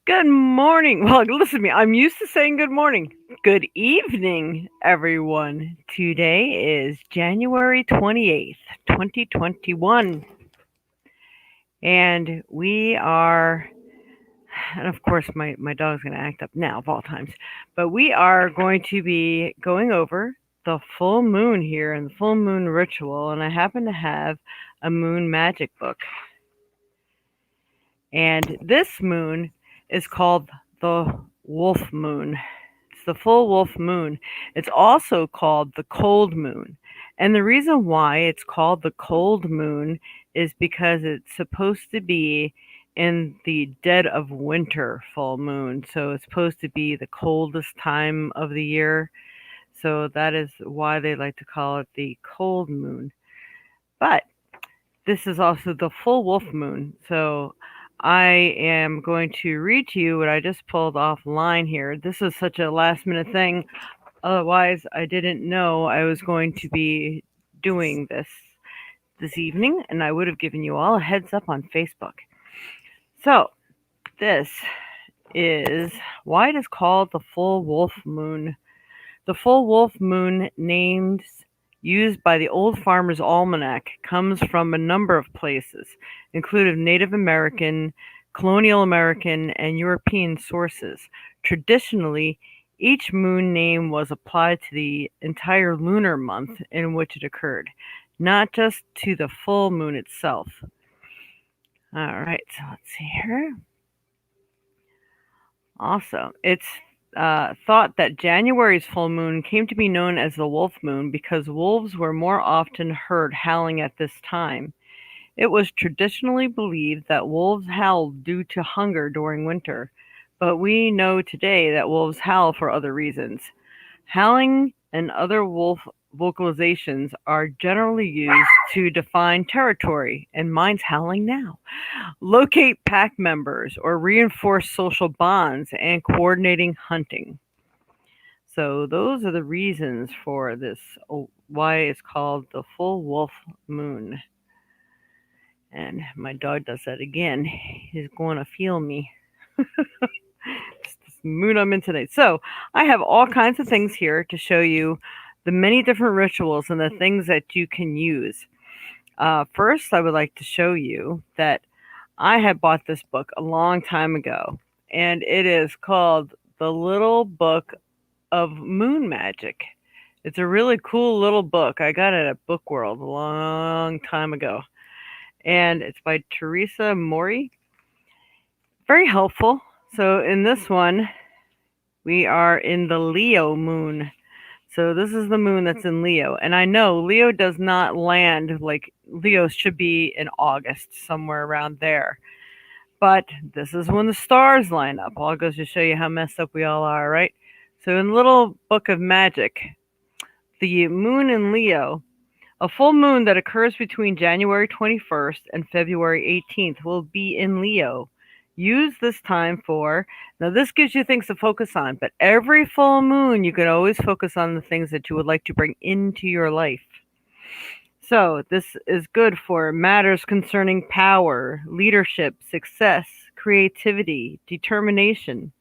Good morning. Well, listen to me. I'm used to saying good morning. Good evening, everyone. Today is January 28th, 2021. And we are, and of course, my dog's going to act up now of all times, but we are going to be going over the full moon here and the full moon ritual. And I happen to have a moon magic book. And this moon is called the wolf moon. It's the full wolf moon. It's also called the cold moon. And the reason why it's called the cold moon is because it's supposed to be in the dead of winter full moon. So it's supposed to be the coldest time of the year. So that is why they like to call it the cold moon. But this is also the full wolf moon. So I am going to read to you what I just pulled offline here. This is such a last minute thing. Otherwise, I didn't know I was going to be doing this evening, and I would have given you all a heads up on Facebook. So, this is why it is called the full wolf moon. The full wolf moon named used by the Old Farmer's Almanac comes from a number of places, including Native American, colonial American, and European sources. Traditionally, each moon name was applied to the entire lunar month in which it occurred, not just to the full moon itself. All right, so let's see here. Also, it's thought that January's full moon came to be known as the wolf moon because wolves were more often heard howling at this time. It was traditionally believed that wolves howled due to hunger during winter, but we know today that wolves howl for other reasons. Howling and other wolf vocalizations are generally used to define territory, and mine's howling now, locate pack members, or reinforce social bonds and coordinating hunting. So those are the reasons for this, why it's called the full wolf moon. And my dog does that again. He's going to feel me. It's this mood I'm in today. So I have all kinds of things here to show you the many different rituals and the things that you can use. First, I would like to show you that I had bought this book a long time ago, and it is called The Little Book of Moon Magic. It's a really cool little book. I got it at Book World a long time ago, and it's by Teresa Mori. Very helpful. So in this one, we are in the Leo moon. So this is the moon that's in Leo. And I know Leo does not land, like Leo should be in August, somewhere around there. But this is when the stars line up. All goes to show you how messed up we all are, right? So in Little Book of Magic, the moon in Leo, a full moon that occurs between January 21st and February 18th will be in Leo. Use this time for, now this gives you things to focus on, but every full moon you can always focus on the things that you would like to bring into your life. So this is good for matters concerning power, leadership, success, creativity, determination,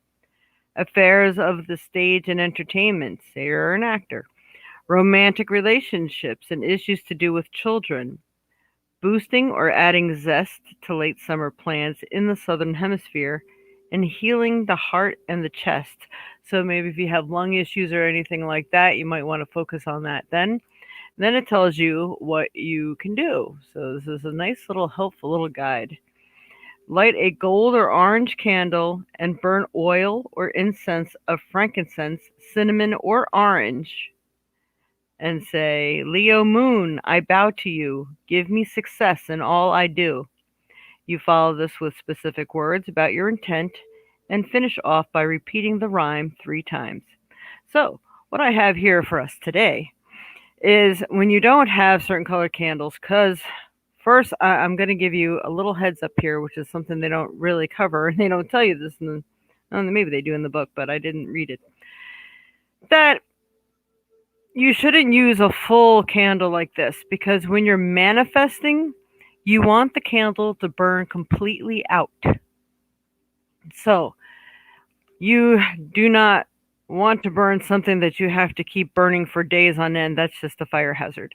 affairs of the stage and entertainment, say you're an actor, romantic relationships and issues to do with children, boosting or adding zest to late summer plants in the southern hemisphere, and healing the heart and the chest. So maybe if you have lung issues or anything like that, you might want to focus on that then. Then it tells you what you can do. So this is a nice little helpful little guide. Light a gold or orange candle and burn oil or incense of frankincense, cinnamon, or orange and say, Leo Moon, I bow to you. Give me success in all I do. You follow this with specific words about your intent and finish off by repeating the rhyme 3 times. So, what I have here for us today is when you don't have certain colored candles, because first I'm going to give you a little heads up here, which is something they don't really cover, and they don't tell you this in the, maybe they do in the book, but I didn't read it. That you shouldn't use a full candle like this because when you're manifesting, You want the candle to burn completely out. So you do not want to burn something that you have to keep burning for days on end. That's just a fire hazard.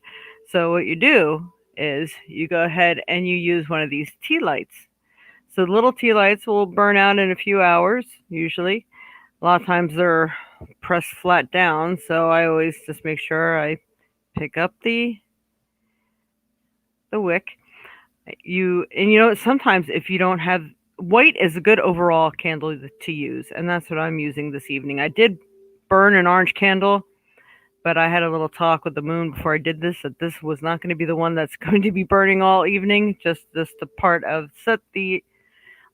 So what you do is you go ahead and you use one of these tea lights. So the little tea lights will burn out in a few hours, usually. A lot of times they're pressed flat down, so I always just make sure I pick up the wick. Sometimes if you don't have white is a good overall candle to use, and that's what I'm using this evening. I did burn an orange candle, but I had a little talk with the moon before I did this that this was not going to be the one that's going to be burning all evening, just this the part of set the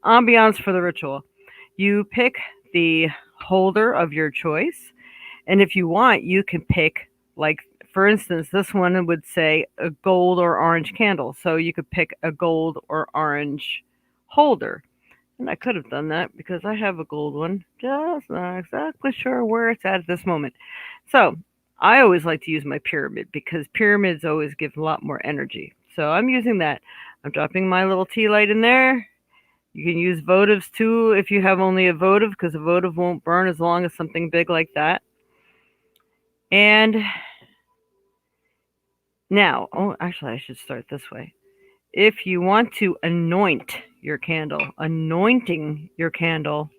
ambiance for the ritual. You pick the holder of your choice, and if you want, you can pick, like, for instance, this one would say a gold or orange candle. So you could pick a gold or orange holder. And I could have done that because I have a gold one. Just not exactly sure where it's at this moment. So I always like to use my pyramid because pyramids always give a lot more energy. So I'm using that. I'm dropping my little tea light in there. You can use votives too if you have only a votive, because a votive won't burn as long as something big like that. And now, actually, I should start this way. If you want to anoint your candle, anointing your candle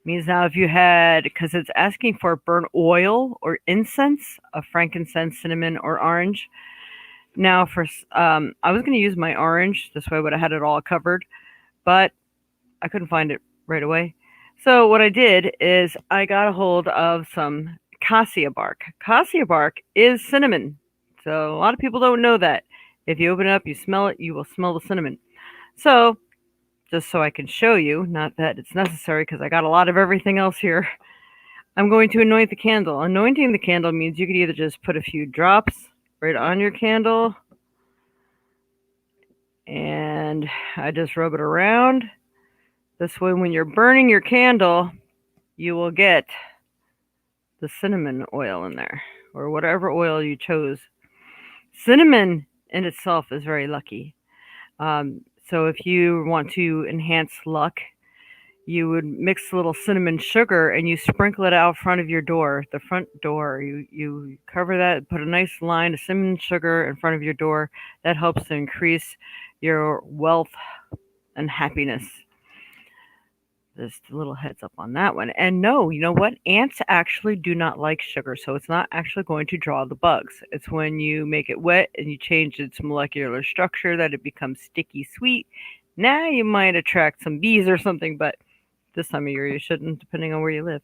means now if you had, because it's asking for burnt oil or incense of frankincense, cinnamon, or orange. Now, I was going to use my orange. This way I would have had it all covered, but I couldn't find it right away. So what I did is I got a hold of some cassia bark. Cassia bark is cinnamon. So a lot of people don't know that. If you open it up, you smell it, you will smell the cinnamon. So just so I can show you, not that it's necessary because I got a lot of everything else here, I'm going to anoint the candle. Anointing the candle means you could either just put a few drops right on your candle, and I just rub it around. This way, when you're burning your candle, you will get the cinnamon oil in there, or whatever oil you chose. Cinnamon in itself is very lucky. So if you want to enhance luck, you would mix a little cinnamon sugar and you sprinkle it out front of your door, the front door. You cover that, put a nice line of cinnamon sugar in front of your door. That helps to increase your wealth and happiness. Just a little heads up on that one. And no, you know what? Ants actually do not like sugar, so it's not actually going to draw the bugs. It's when you make it wet and you change its molecular structure that it becomes sticky sweet. Now you might attract some bees or something, but this time of year you shouldn't, depending on where you live.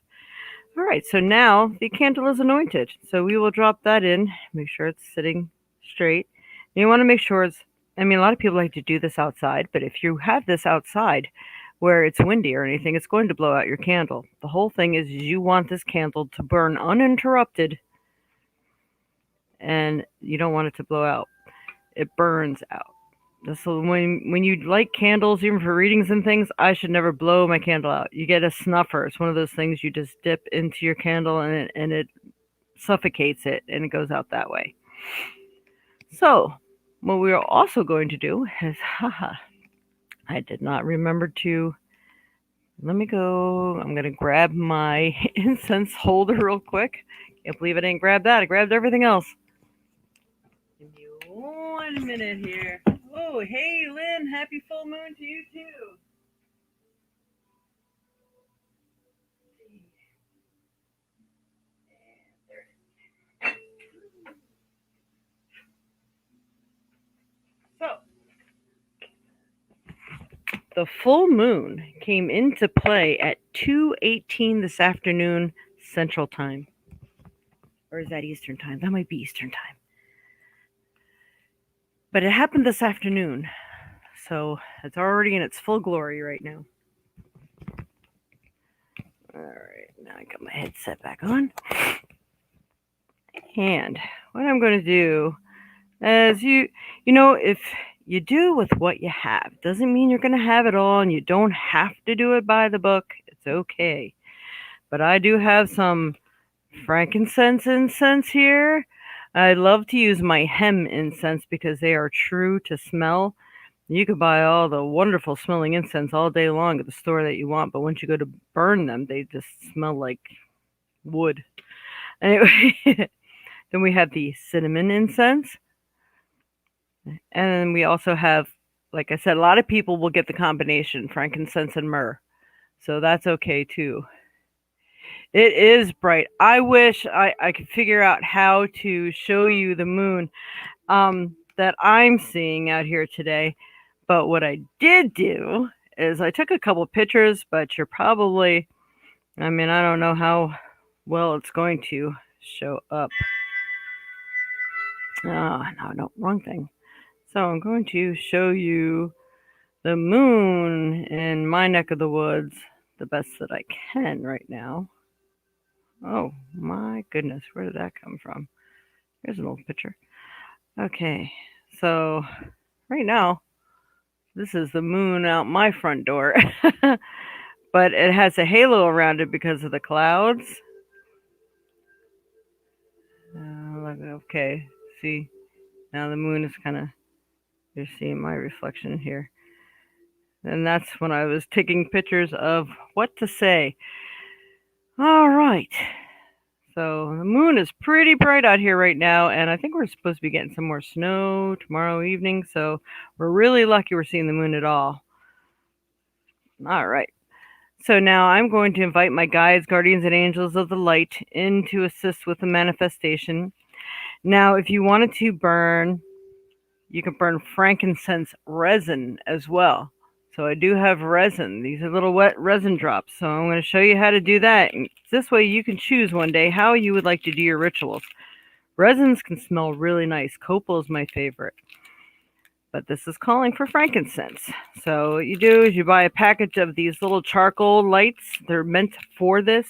All right, so now the candle is anointed. So we will drop that in, make sure it's sitting straight. And you want to make sure a lot of people like to do this outside, but if you have this outside where it's windy or anything, it's going to blow out your candle. The whole thing is you want this candle to burn uninterrupted, and you don't want it to blow out. It burns out. So when you light candles, even for readings and things, I should never blow my candle out. You get a snuffer. It's one of those things you just dip into your candle and it suffocates it, and it goes out that way. So what we are also going to do is, I did not remember to, let me go, I'm going to grab my incense holder real quick. Can't believe I didn't grab that. I grabbed everything else. Give me 1 minute here. Oh, hey, Lynn, happy full moon to you too. So, the full moon came into play at 2:18 this afternoon Central Time. Or is that Eastern Time? That might be Eastern Time. But it happened this afternoon, so it's already in its full glory right now. All right, now I got my headset back on. And what I'm going to do is, if you do with what you have, doesn't mean you're going to have it all, and you don't have to do it by the book. It's okay. But I do have some frankincense incense here. I love to use my hem incense because they are true to smell. You could buy all the wonderful smelling incense all day long at the store that you want, but once you go to burn them, they just smell like wood. Anyway, then we have the cinnamon incense. And then we also have, like I said, a lot of people will get the combination frankincense and myrrh. So that's okay too. It is bright. I wish I could figure out how to show you the moon that I'm seeing out here today. But what I did do is I took a couple pictures, but you're probably, I mean, I don't know how well it's going to show up. Oh, no, wrong thing. So I'm going to show you the moon in my neck of the woods the best that I can right now. Oh my goodness, where did that come from? Here's an old picture. Okay, so right now, this is the moon out my front door, but it has a halo around it because of the clouds. Okay, see, now the moon is kind of, you're seeing my reflection here. And that's when I was taking pictures of what to say. All right. So the moon is pretty bright out here right now, and I think we're supposed to be getting some more snow tomorrow evening, so we're really lucky we're seeing the moon at all. All right. So now I'm going to invite my guides, guardians, and angels of the light in to assist with the manifestation. Now, if you wanted to burn, you can burn frankincense resin as well. So I do have resin. These are little wet resin drops. So I'm going to show you how to do that. And this way you can choose one day how you would like to do your rituals. Resins can smell really nice. Copal is my favorite. But this is calling for frankincense. So what you do is you buy a package of these little charcoal lights. They're meant for this.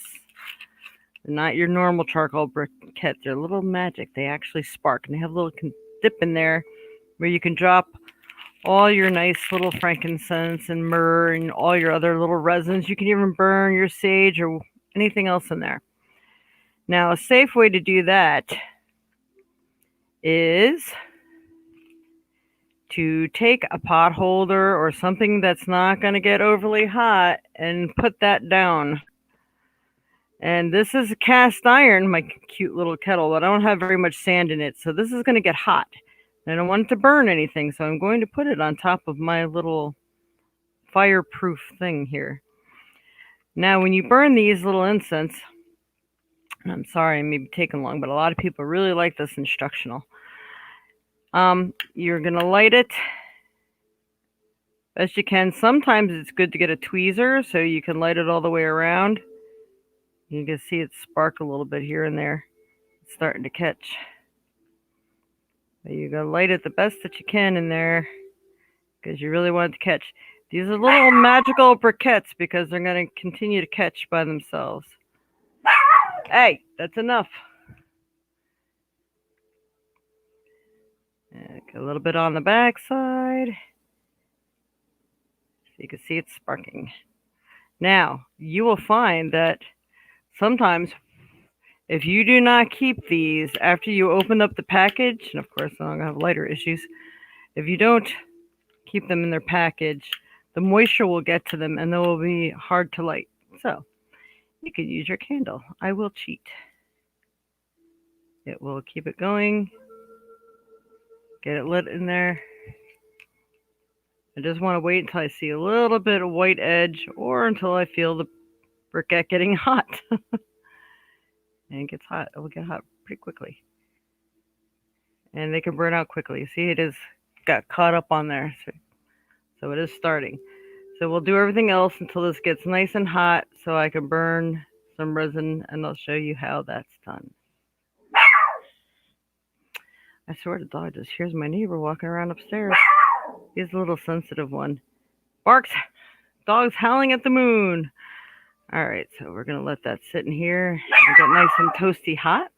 They're not your normal charcoal briquettes. They're a little magic. They actually spark. And they have a little dip in there where you can drop all your nice little frankincense and myrrh and all your other little resins. You can even burn your sage or anything else in there. Now, a safe way to do that is to take a pot holder or something that's not going to get overly hot and put that down. And this is a cast iron, my cute little kettle, but I don't have very much sand in it, so this is going to get hot. I don't want it to burn anything, so I'm going to put it on top of my little fireproof thing here. Now, when you burn these little incense, and I'm sorry I may be taking long, but a lot of people really like this instructional. You're going to light it best you can. Sometimes it's good to get a tweezer so you can light it all the way around. You can see it spark a little bit here and there. It's starting to catch. You're going to light it the best that you can in there because you really want it to catch. These are little magical briquettes because they're going to continue to catch by themselves. Hey, that's enough. A little bit on the back side. So you can see it's sparking. Now, you will find that sometimes if you do not keep these after you open up the package, and of course I'm going to have lighter issues, if you don't keep them in their package, the moisture will get to them and they will be hard to light. So you can use your candle. I will cheat. It will keep it going. Get it lit in there. I just want to wait until I see a little bit of white edge or until I feel the briquette getting hot. And it gets hot. It will get hot pretty quickly. And they can burn out quickly. See, it is got caught up on there. So it is starting. So we'll do everything else until this gets nice and hot so I can burn some resin and I'll show you how that's done. I swear the dog just hears my neighbor walking around upstairs. He's a little sensitive one. Barks. Dog's howling at the moon. All right, so we're going to let that sit in here and get nice and toasty hot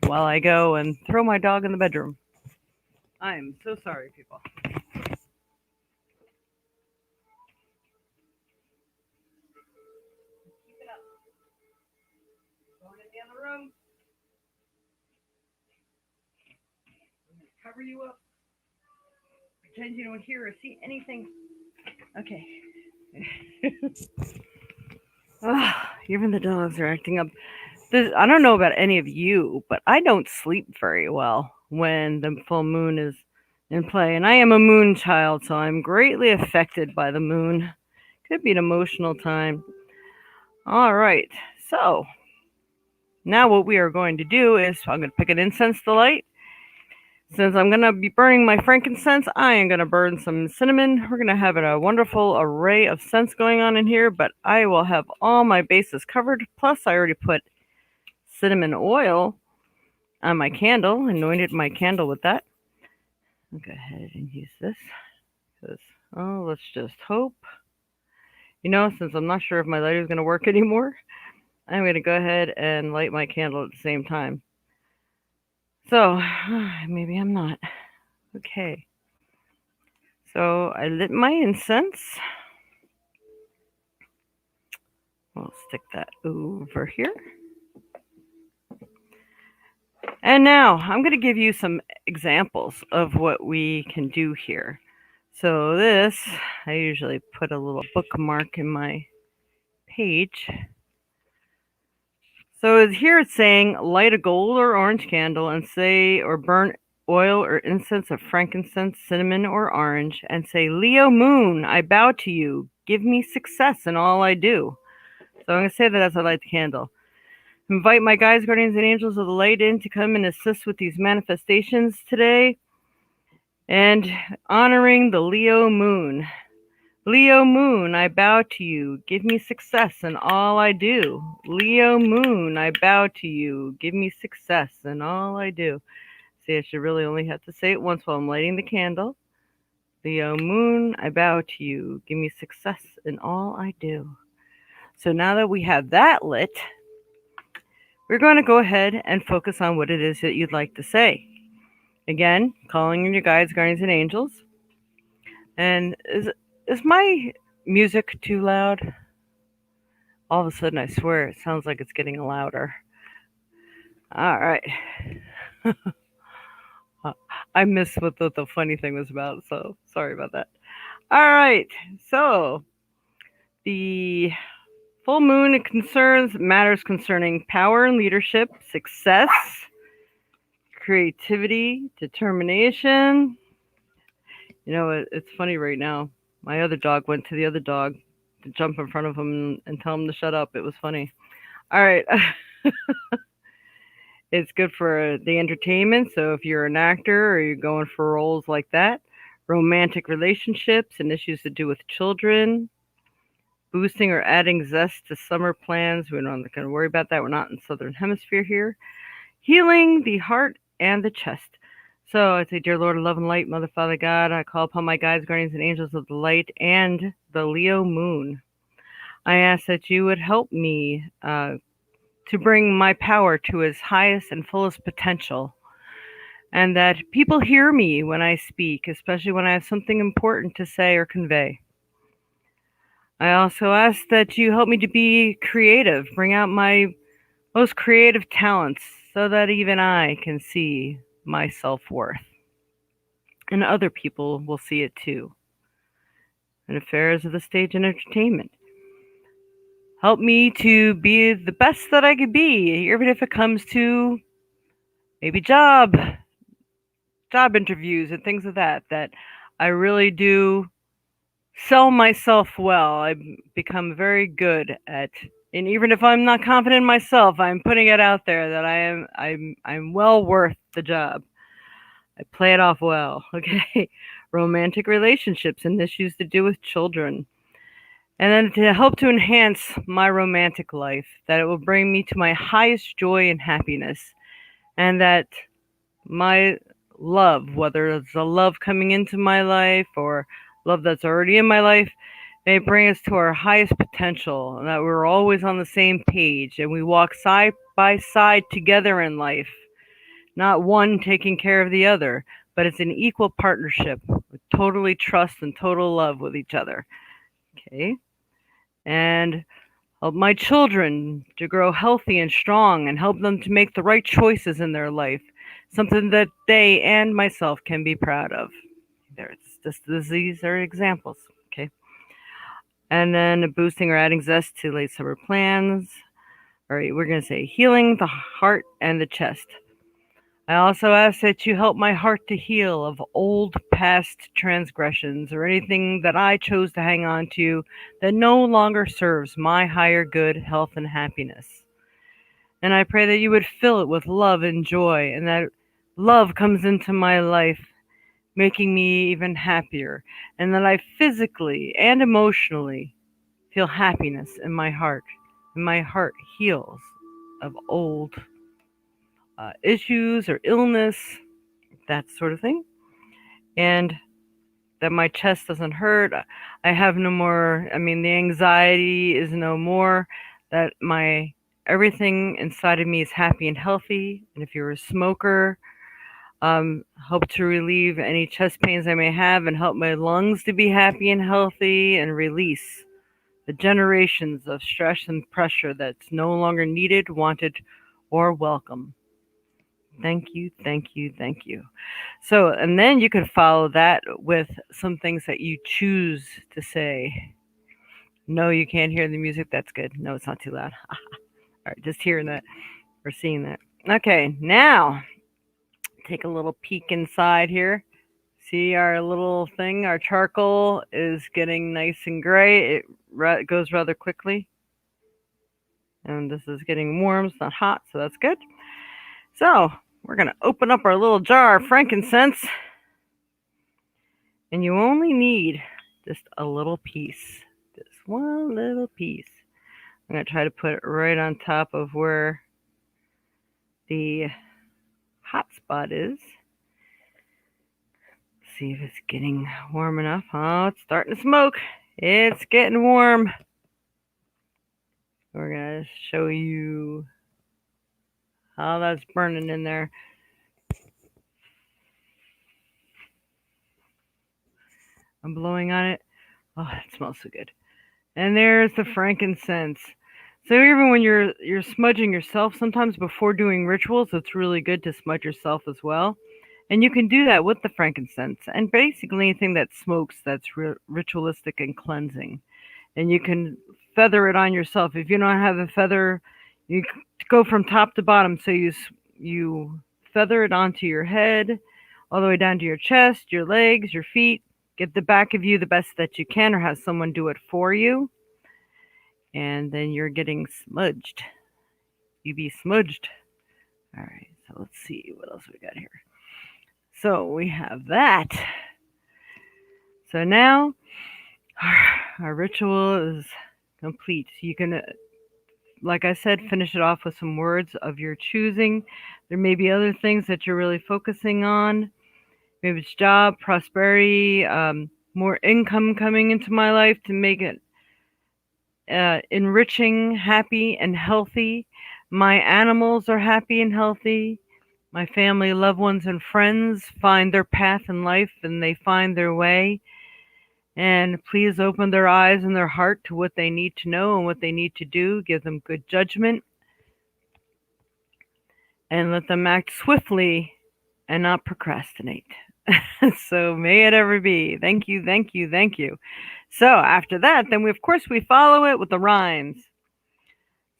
while I go and throw my dog in the bedroom. I'm so sorry, people. Keep it up. Going in the other room. I'm going to cover you up. pretend you don't hear or see anything. Okay. Even the dogs are acting up. I don't know about any of you, but I don't sleep very well when the full moon is in play. And I am a moon child, so I'm greatly affected by the moon. Could be an emotional time. All right. So now what we are going to do is I'm going to pick an incense to light. Since I'm going to be burning my frankincense, I am going to burn some cinnamon. We're going to have a wonderful array of scents going on in here, but I will have all my bases covered. Plus, I already put cinnamon oil on my candle, anointed my candle with that. I'll go ahead and use this. Because, let's just hope. Since I'm not sure if my lighter is going to work anymore, I'm going to go ahead and light my candle at the same time. So, maybe I'm not. Okay. So, I lit my incense. We'll stick that over here. And now, I'm going to give you some examples of what we can do here. So this, I usually put a little bookmark in my page. So here it's saying light a gold or orange candle and say, or burn oil or incense of frankincense, cinnamon, or orange, and say, Leo moon, I bow to you. Give me success in all I do. So I'm going to say that as I light the candle. Invite my guides, guardians, and angels of the light in to come and assist with these manifestations today. And honoring the Leo moon. Leo moon, I bow to you. Give me success in all I do. Leo moon, I bow to you. Give me success in all I do. See, I should really only have to say it once while I'm lighting the candle. Leo moon, I bow to you. Give me success in all I do. So now that we have that lit, we're going to go ahead and focus on what it is that you'd like to say. Again, calling in your guides, guardians, and angels. And is my music too loud? All of a sudden, I swear, it sounds like it's getting louder. All right. I missed what the funny thing was about, so sorry about that. All right. So, the full moon concerns matters concerning power and leadership, success, creativity, determination. It's funny right now. My other dog went to the other dog to jump in front of him and tell him to shut up. It was funny. All right. It's good for the entertainment. So if you're an actor or you're going for roles like that, romantic relationships and issues to do with children, boosting or adding zest to summer plans. We're not going to worry about that. We're not in the Southern Hemisphere here. Healing the heart and the chest. So I say, Dear Lord of Love and Light, Mother, Father, God, I call upon my guides, guardians, and angels of the light and the Leo moon. I ask that you would help me to bring my power to its highest and fullest potential, and that people hear me when I speak, especially when I have something important to say or convey. I also ask that you help me to be creative, bring out my most creative talents so that even I can see my self-worth. And other people will see it too. In affairs of the stage and entertainment. Help me to be the best that I could be, even if it comes to maybe job interviews and things of that I really do sell myself well. I've become very good at, and even if I'm not confident in myself, I'm putting it out there that I'm well worth the job. I play it off well. Okay. Romantic relationships and issues to do with children. And then to help to enhance my romantic life, that it will bring me to my highest joy and happiness. And that my love, whether it's a love coming into my life or love that's already in my life, may bring us to our highest potential, and that we're always on the same page and we walk side by side together in life, not one taking care of the other, but it's an equal partnership with totally trust and total love with each other. Okay. And help my children to grow healthy and strong and help them to make the right choices in their life, something that they and myself can be proud of. There, it's These are examples. Okay. And then boosting or adding zest to late summer plans. All right, we're going to say healing the heart and the chest. I also ask that you help my heart to heal of old past transgressions or anything that I chose to hang on to that no longer serves my higher good, health, and happiness. And I pray that you would fill it with love and joy, and that love comes into my life, making me even happier, and that I physically and emotionally feel happiness in my heart, and my heart heals of old issues or illness, that sort of thing, and that my chest doesn't hurt. I have no more, the anxiety is no more, that my everything inside of me is happy and healthy. And if you're a smoker, help to relieve any chest pains I may have and help my lungs to be happy and healthy and release the generations of stress and pressure that's no longer needed, wanted, or welcome. Thank you, thank you, thank you. So, and then you can follow that with some things that you choose to say. No, you can't hear the music. That's good. No, it's not too loud. All right, just hearing that or seeing that. Okay, now take a little peek inside here. See our little thing, our charcoal is getting nice and gray. It goes rather quickly. And this is getting warm, it's not hot, so that's good. So, we're going to open up our little jar of frankincense. And you only need just a little piece. Just one little piece. I'm going to try to put it right on top of where the hot spot is. See if it's getting warm enough. Oh, it's starting to smoke. It's getting warm. We're going to show you how that's burning in there. I'm blowing on it. Oh, it smells so good. And there's the frankincense. So even when you're smudging yourself, sometimes before doing rituals, it's really good to smudge yourself as well. And you can do that with the frankincense and basically anything that smokes that's ritualistic and cleansing. And you can feather it on yourself. If you don't have a feather, you go from top to bottom. So you feather it onto your head, all the way down to your chest, your legs, your feet. Get the back of you the best that you can, or have someone do it for you. And then you're getting smudged. You be smudged. All right, so let's see what else we got here. So we have that. So now our ritual is complete. You can, like I said, finish it off with some words of your choosing. There may be other things that you're really focusing on. Maybe it's job, prosperity, more income coming into my life to make it enriching, happy, and healthy. My animals are happy and healthy. My family, loved ones, and friends find their path in life and they find their way. And please open their eyes and their heart to what they need to know and what they need to do. Give them good judgment. And let them act swiftly and not procrastinate. So may it ever be. Thank you, thank you, thank you. So after that, then of course we follow it with the rhymes.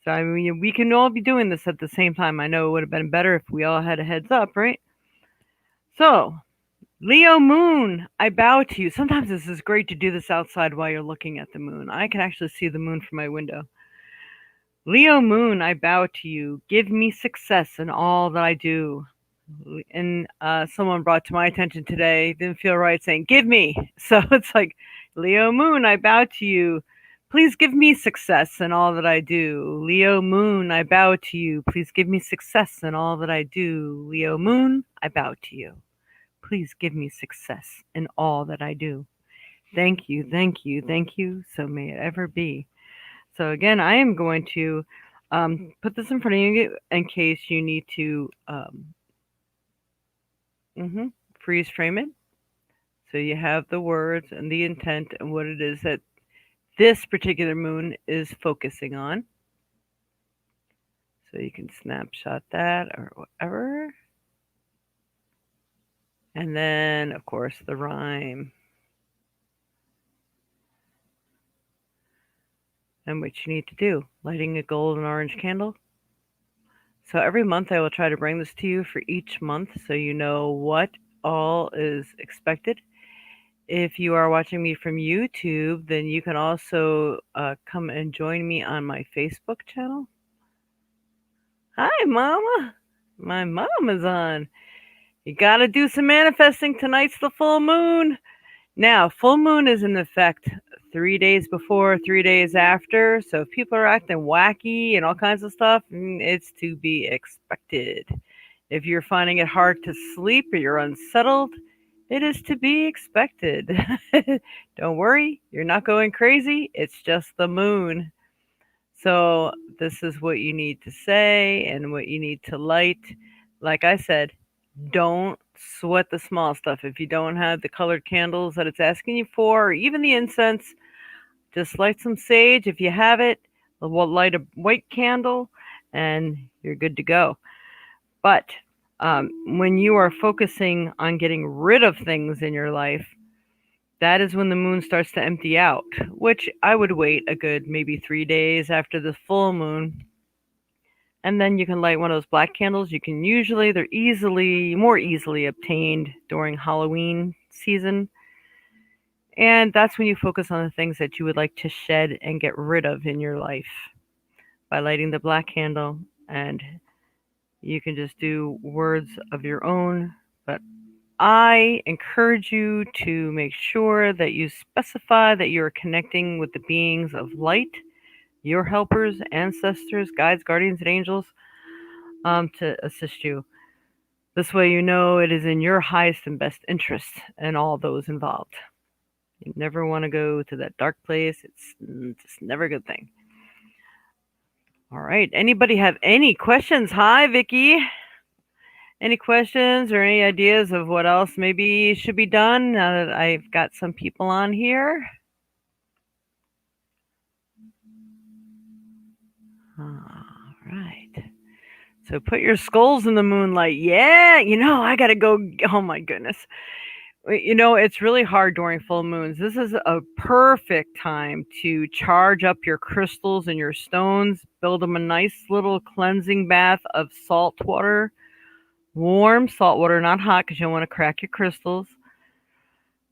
So we can all be doing this at the same time. I know it would have been better if we all had a heads up, right? So, Leo moon, I bow to you. Sometimes this is great to do this outside while you're looking at the moon. I can actually see the moon from my window. Leo moon, I bow to you. Give me success in all that I do. And someone brought to my attention today, didn't feel right saying, give me. So it's like, Leo moon, I bow to you. Please give me success in all that I do. Leo moon, I bow to you. Please give me success in all that I do. Leo moon, I bow to you. Please give me success in all that I do. Thank you, thank you, thank you. So may it ever be. So again, I am going to put this in front of you in case you need to freeze frame it. So you have the words and the intent and what it is that this particular moon is focusing on. So you can snapshot that or whatever. And then, of course, the rhyme. and what you need to do. Lighting a golden orange candle. So every month I will try to bring this to you for each month so you know what all is expected. If you are watching me from YouTube, then you can also come and join me on my Facebook channel. Hi, Mama. My mom is on. You got to do some manifesting. Tonight's the full moon. Now, full moon is in effect 3 days before, 3 days after. So if people are acting wacky and all kinds of stuff, it's to be expected. If you're finding it hard to sleep or you're unsettled, it is to be expected. Don't worry, you're not going crazy. It's just the moon. So this is what you need to say and what you need to light. Like I said, don't sweat the small stuff. If you don't have the colored candles that it's asking you for, or even the incense, just light some sage. If you have it, light a white candle and you're good to go. But when you are focusing on getting rid of things in your life, that is when the moon starts to empty out, which I would wait a good maybe 3 days after the full moon. And then you can light one of those black candles. They're more easily obtained during Halloween season. And that's when you focus on the things that you would like to shed and get rid of in your life by lighting the black candle. And you can just do words of your own. But I encourage you to make sure that you specify that you're connecting with the beings of light, your helpers, ancestors, guides, guardians, and angels to assist you. This way you know it is in your highest and best interest and all those involved. You never want to go to that dark place. It's just never a good thing. All right. Anybody have any questions? Hi, Vicky. Any questions or any ideas of what else maybe should be done now that I've got some people on here? All right. So put your skulls in the moonlight. Yeah, I got to go. Oh my goodness. It's really hard during full moons. This is a perfect time to charge up your crystals and your stones, build them a nice little cleansing bath of salt water, warm salt water, not hot because you don't want to crack your crystals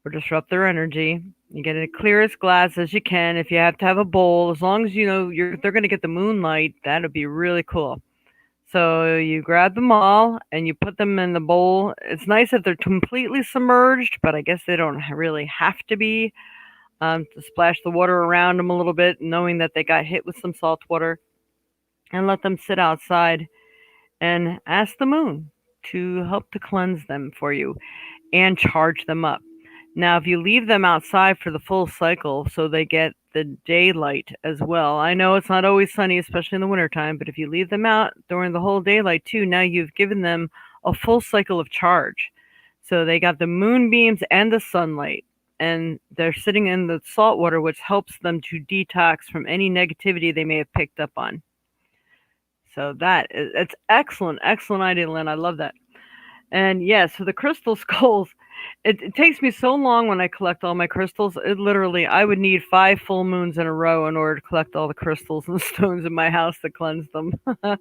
or disrupt their energy. You get it clear as glass as you can. If you have to have a bowl, as long as you know they're going to get the moonlight, that'll be really cool. So you grab them all and you put them in the bowl. It's nice if they're completely submerged, but I guess they don't really have to be. To splash the water around them a little bit, knowing that they got hit with some salt water, and let them sit outside and ask the moon to help to cleanse them for you and charge them up. Now, if you leave them outside for the full cycle so they get the daylight as well. I know it's not always sunny, especially in the wintertime, but if you leave them out during the whole daylight too, now you've given them a full cycle of charge. So they got the moonbeams and the sunlight, and they're sitting in the salt water, which helps them to detox from any negativity they may have picked up on. So it's excellent idea, Lynn. I love that. And yeah, so the crystal skulls, it takes me so long when I collect all my crystals. I would need 5 full moons in a row in order to collect all the crystals and stones in my house to cleanse them. So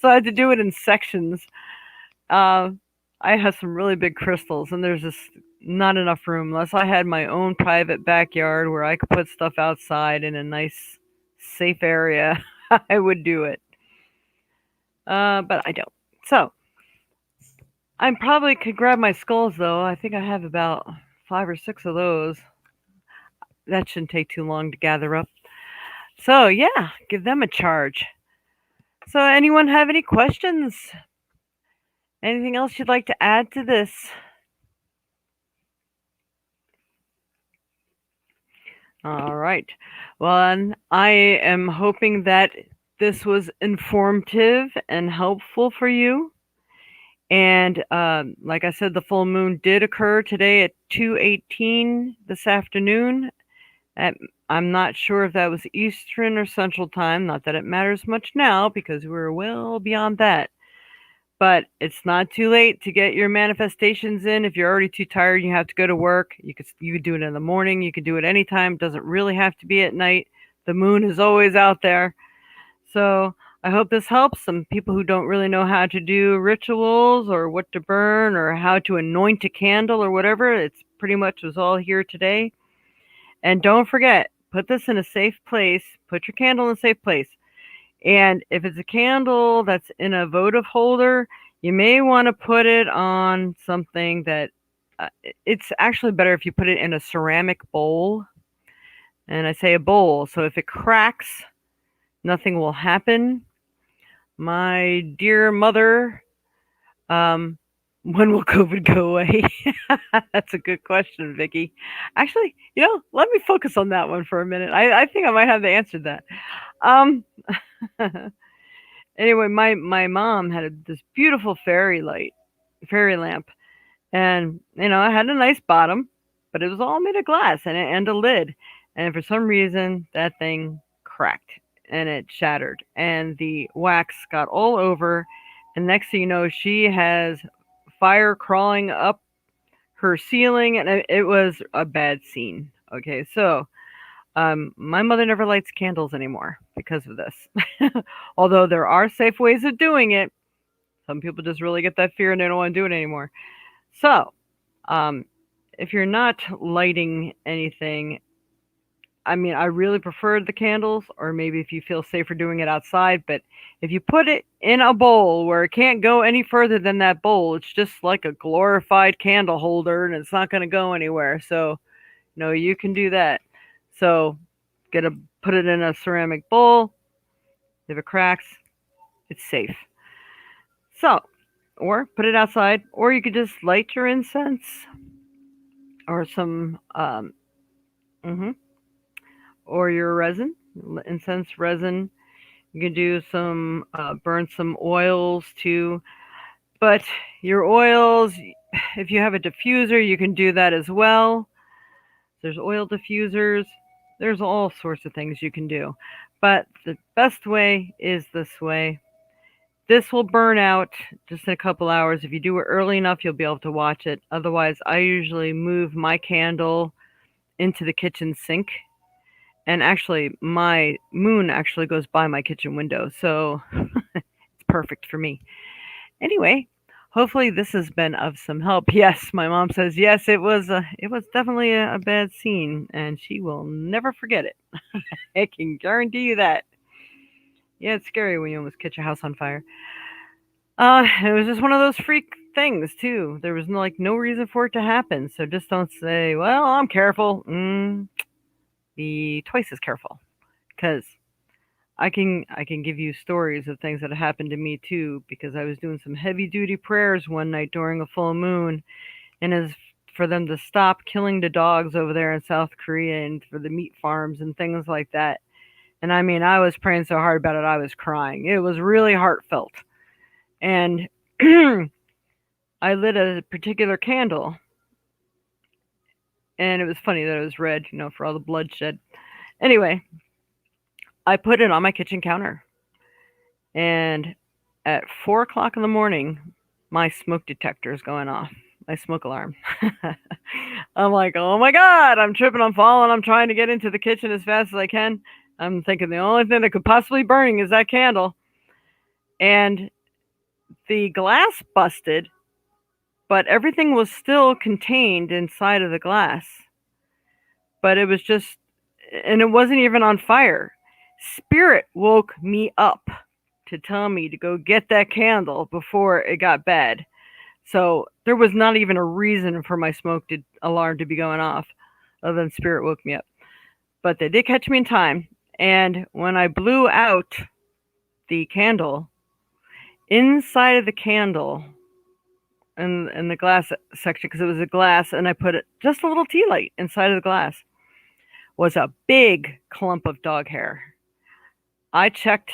I had to do it in sections. I have some really big crystals, and there's just not enough room. Unless I had my own private backyard where I could put stuff outside in a nice, safe area, I would do it. But I don't. So I probably could grab my skulls, though. I think I have about 5 or 6 of those. That shouldn't take too long to gather up. So, yeah, give them a charge. So, anyone have any questions? Anything else you'd like to add to this? All right. Well, I am hoping that this was informative and helpful for you. And like I said, the full moon did occur today at 2:18 this afternoon. I'm not sure if that was Eastern or Central Time. Not that it matters much now because we're well beyond that. But it's not too late to get your manifestations in. If you're already too tired and you have to go to work, you could do it in the morning. You could do it anytime. It doesn't really have to be at night. The moon is always out there. So I hope this helps some people who don't really know how to do rituals or what to burn or how to anoint a candle or whatever. It's pretty much was all here today. And don't forget, put this in a safe place. Put your candle in a safe place. And if it's a candle that's in a votive holder, you may want to put it on something that it's actually better if you put it in a ceramic bowl. And I say a bowl, so if it cracks, nothing will happen. My dear mother, when will COVID go away? That's a good question, Vicky. Actually, let me focus on that one for a minute. I think I might have the answer to that. Um, anyway, my mom had this beautiful fairy lamp, and it had a nice bottom, but it was all made of glass and a lid, and for some reason that thing cracked and it shattered, and the wax got all over, and next thing you know, she has fire crawling up her ceiling, and it was a bad scene. Okay, so my mother never lights candles anymore because of this. Although there are safe ways of doing it, some people just really get that fear and they don't want to do it anymore. So, if you're not lighting anything, I mean, I really prefer the candles, or maybe if you feel safer doing it outside, but if you put it in a bowl where it can't go any further than that bowl, it's just like a glorified candle holder and it's not going to go anywhere. So, you can do that. So, put it in a ceramic bowl. If it cracks, it's safe. So, or put it outside, or you could just light your incense or some or your resin, incense resin. You can do some burn some oils too. But your oils, if you have a diffuser, you can do that as well. There's oil diffusers. There's all sorts of things you can do. But the best way is this way. This will burn out just in a couple hours. If you do it early enough, you'll be able to watch it. Otherwise, I usually move my candle into the kitchen sink. And actually, my moon actually goes by my kitchen window, so it's perfect for me. Anyway, hopefully this has been of some help. Yes, my mom says yes. It was definitely a bad scene, and she will never forget it. I can guarantee you that. Yeah, it's scary when you almost catch your house on fire. It was just one of those freak things too. There was no reason for it to happen. So just don't say, "Well, I'm careful." Be twice as careful, because I can give you stories of things that have happened to me too. Because I was doing some heavy duty prayers one night during a full moon, and as for them to stop killing the dogs over there in South Korea and for the meat farms and things like that. And I mean, I was praying so hard about it, I was crying. It was really heartfelt. And I lit a particular candle, and it was funny that it was red, for all the bloodshed. Anyway, I put it on my kitchen counter, and at 4 o'clock in the morning, my smoke detector is going off, my smoke alarm. I'm like, oh my God, I'm tripping, I'm falling, I'm trying to get into the kitchen as fast as I can. I'm thinking the only thing that could possibly be burning is that candle. And the glass busted, but everything was still contained inside of the glass. But it was just, and it wasn't even on fire. Spirit woke me up to tell me to go get that candle before it got bad. So there was not even a reason for my smoke alarm to be going off, other than Spirit woke me up. But they did catch me in time. And when I blew out the candle, inside of the candle, in the glass section, because it was a glass, and I put just a little tea light inside of the glass, was a big clump of dog hair. I checked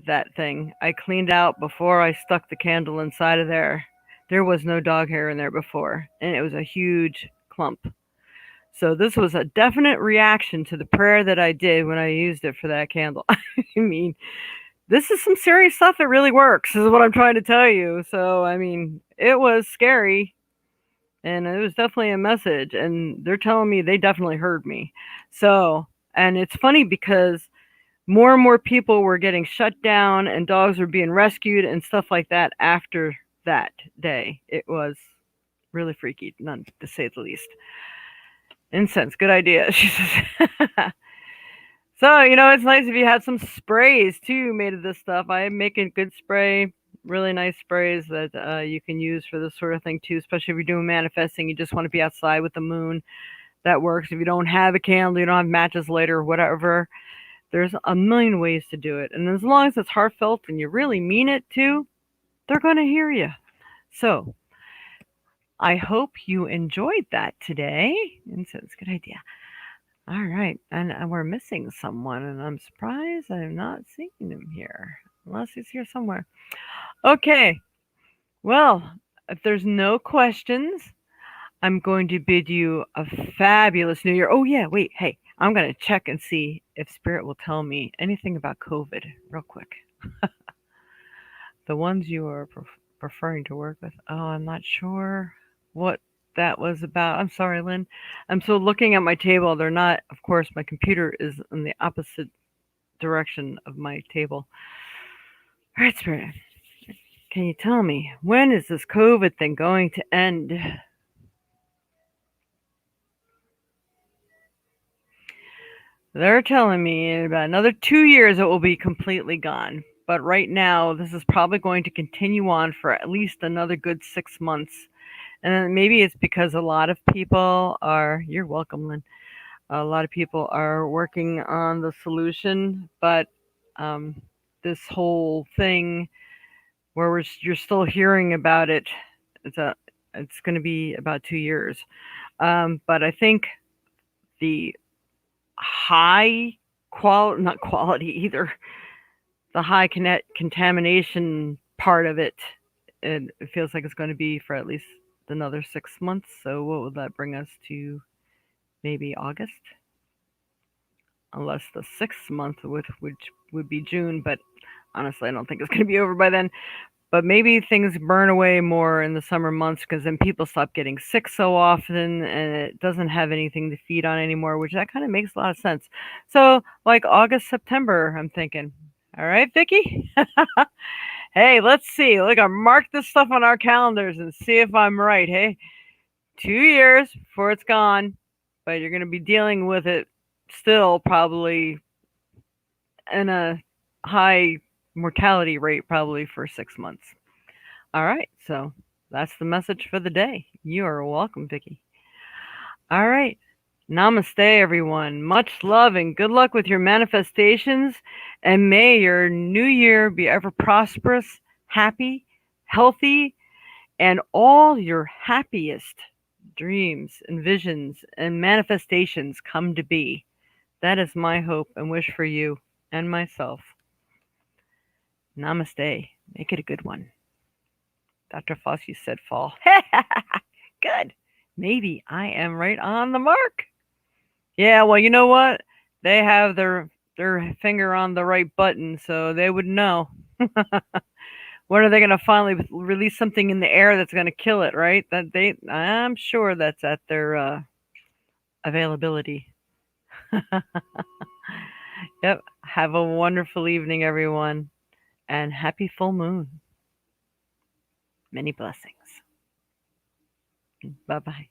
that thing. I cleaned out before I stuck the candle inside of there. There was no dog hair in there before, and it was a huge clump. So this was a definite reaction to the prayer that I did when I used it for that candle. I mean, this is some serious stuff that really works, is what I'm trying to tell you. So, I mean, it was scary, and it was definitely a message, and they're telling me they definitely heard me. So, And it's funny because more and more people were getting shut down and dogs were being rescued and stuff like that after that day. It was really freaky, none to say the least. Incense, good idea. She says. So, it's nice if you had some sprays too made of this stuff. I am making good spray, really nice sprays that you can use for this sort of thing too, especially if you're doing manifesting. You just want to be outside with the moon. That works. If you don't have a candle, you don't have matches later, whatever. There's a million ways to do it. And as long as it's heartfelt and you really mean it too, they're going to hear you. So I hope you enjoyed that today. Incense, good idea. All right, and we're missing someone, and I'm surprised I'm not seeing him here, unless he's here somewhere. Okay, well, if there's no questions, I'm going to bid you a fabulous New Year. Oh yeah, wait, hey, I'm going to check and see if Spirit will tell me anything about COVID real quick. The ones you are preferring to work with. Oh, I'm not sure what that was about. I'm sorry, Lynn. I'm still looking at my table. They're not, of course, my computer is in the opposite direction of my table. All right, Spirit, can you tell me, when is this COVID thing going to end? They're telling me in about another 2 years it will be completely gone. But right now, this is probably going to continue on for at least another good 6 months. And then maybe it's because a lot of people are, you're welcome, Lynn. A lot of people are working on the solution, but this whole thing where you're still hearing about it, it's going to be about 2 years. But I think the high quality, not quality either, the high contamination part of it, it feels like it's going to be for at least another 6 months. So what would that bring us to? Maybe August? Unless the 6th month, which would be June, but honestly, I don't think it's going to be over by then. But maybe things burn away more in the summer months because then people stop getting sick so often and it doesn't have anything to feed on anymore, which that kind of makes a lot of sense. So, like August, September, I'm thinking. All right, Vicky? Hey, let's see. Look, I marked this stuff on our calendars and see if I'm right. Hey, 2 years before it's gone, but you're going to be dealing with it still probably in a high mortality rate probably for 6 months. All right, so that's the message for the day. You are welcome, Vicky. All right. Namaste, everyone. Much love and good luck with your manifestations. And may your new year be ever prosperous, happy, healthy, and all your happiest dreams and visions and manifestations come to be. That is my hope and wish for you and myself. Namaste. Make it a good one. Dr. Fossey said fall. Good. Maybe I am right on the mark. Yeah, well, you know what? They have their finger on the right button, so they would know. When are they going to finally release something in the air that's going to kill it, right? I'm sure that's at their availability. Yep. Have a wonderful evening, everyone, and happy full moon. Many blessings. Bye-bye.